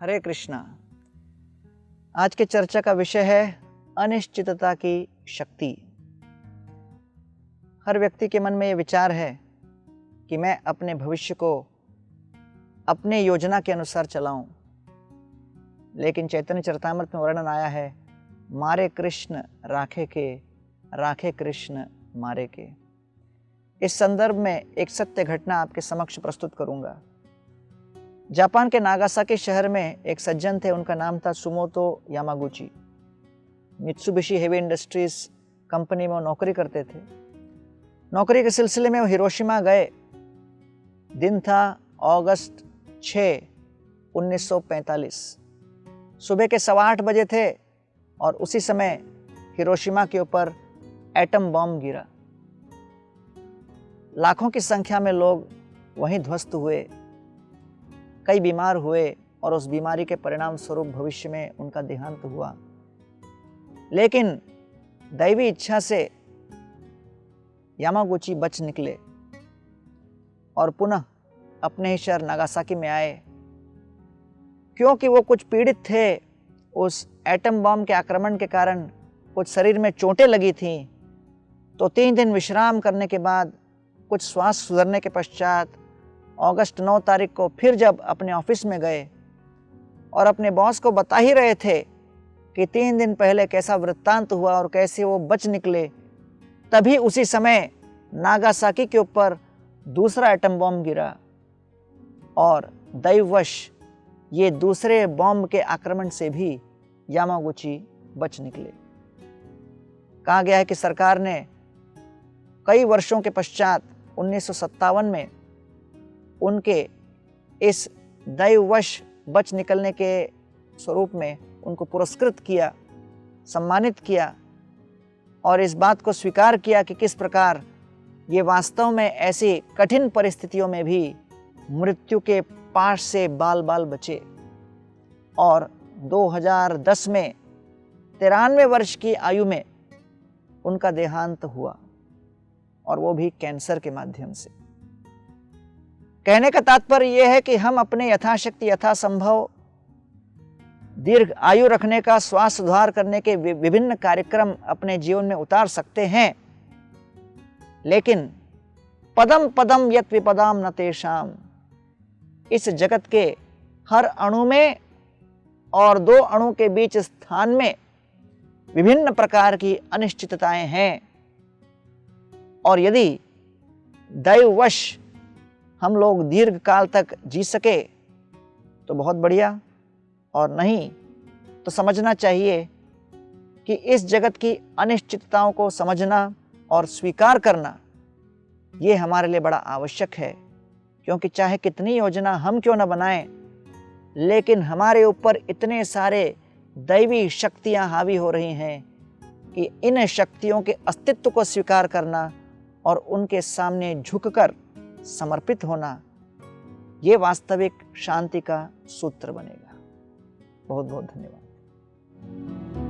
हरे कृष्णा। आज की चर्चा का विषय है अनिश्चितता की शक्ति। हर व्यक्ति के मन में ये विचार है कि मैं अपने भविष्य को अपने योजना के अनुसार चलाऊं, लेकिन चैतन्य चरितामृत में वर्णन आया है, मारे कृष्ण राखे कृष्ण मारे के। इस संदर्भ में एक सत्य घटना आपके समक्ष प्रस्तुत करूंगा। जापान के नागासाकी शहर में एक सज्जन थे, उनका नाम था सुमोतो Yamaguchi. Mitsubishi heavy industries company में वो नौकरी करते थे। नौकरी के सिलसिले में वो हिरोशिमा गए। दिन था अगस्त 6, 1945। सुबह के 8:15 बजे थे और उसी समय हिरोशिमा के ऊपर एटम बम गिरा। लाखों की संख्या में लोग वहीं ध्वस्त हुए, कई बीमार हुए और उस बीमारी के परिणाम स्वरूप भविष्य में उनका देहांत हुआ। लेकिन दैवी इच्छा से यामागुची बच निकले और पुनः अपने ही शहर नागासाकी में आए। क्योंकि वो कुछ पीड़ित थे, उस एटम बम के आक्रमण के कारण कुछ शरीर में चोटें लगी थीं, तो 3 दिन विश्राम करने के बाद कुछ स्वास्थ्य सुधरने के पश्चात अगस्त 9 तारीख को फिर जब अपने ऑफिस में गए और अपने बॉस को बता ही रहे थे कि 3 दिन पहले कैसा वृत्तांत हुआ और कैसे वो बच निकले, तभी उसी समय नागासाकी के ऊपर दूसरा एटम बम गिरा और दैववश ये दूसरे बॉम्ब के आक्रमण से भी यामागुची बच निकले। कहा गया है कि सरकार ने कई वर्षों के पश्चात 1957 में उनके इस दैववश बच निकलने के स्वरूप में उनको पुरस्कृत किया, सम्मानित किया और इस बात को स्वीकार किया कि किस प्रकार ये वास्तव में ऐसी कठिन परिस्थितियों में भी मृत्यु के पाश से बाल बाल बचे। और 2010 में 93 वर्ष की आयु में उनका देहांत हुआ और वो भी कैंसर के माध्यम से। कहने का तात्पर्य यह है कि हम अपने यथाशक्ति यथासंभव दीर्घ आयु रखने का, स्वास्थ्य सुधार करने के विभिन्न कार्यक्रम अपने जीवन में उतार सकते हैं, लेकिन पदम पदम यत् विपदाम न तेषाम, इस जगत के हर अणु में और 2 अणु के बीच स्थान में विभिन्न प्रकार की अनिश्चितताएं हैं। और यदि दैववश हम लोग दीर्घ काल तक जी सके तो बहुत बढ़िया, और नहीं तो समझना चाहिए कि इस जगत की अनिश्चितताओं को समझना और स्वीकार करना ये हमारे लिए बड़ा आवश्यक है। क्योंकि चाहे कितनी योजना हम क्यों न बनाएं, लेकिन हमारे ऊपर इतने सारे दैवी शक्तियां हावी हो रही हैं कि इन शक्तियों के अस्तित्व को स्वीकार करना और उनके सामने झुककर समर्पित होना, ये वास्तविक शांति का सूत्र बनेगा। बहुत बहुत धन्यवाद।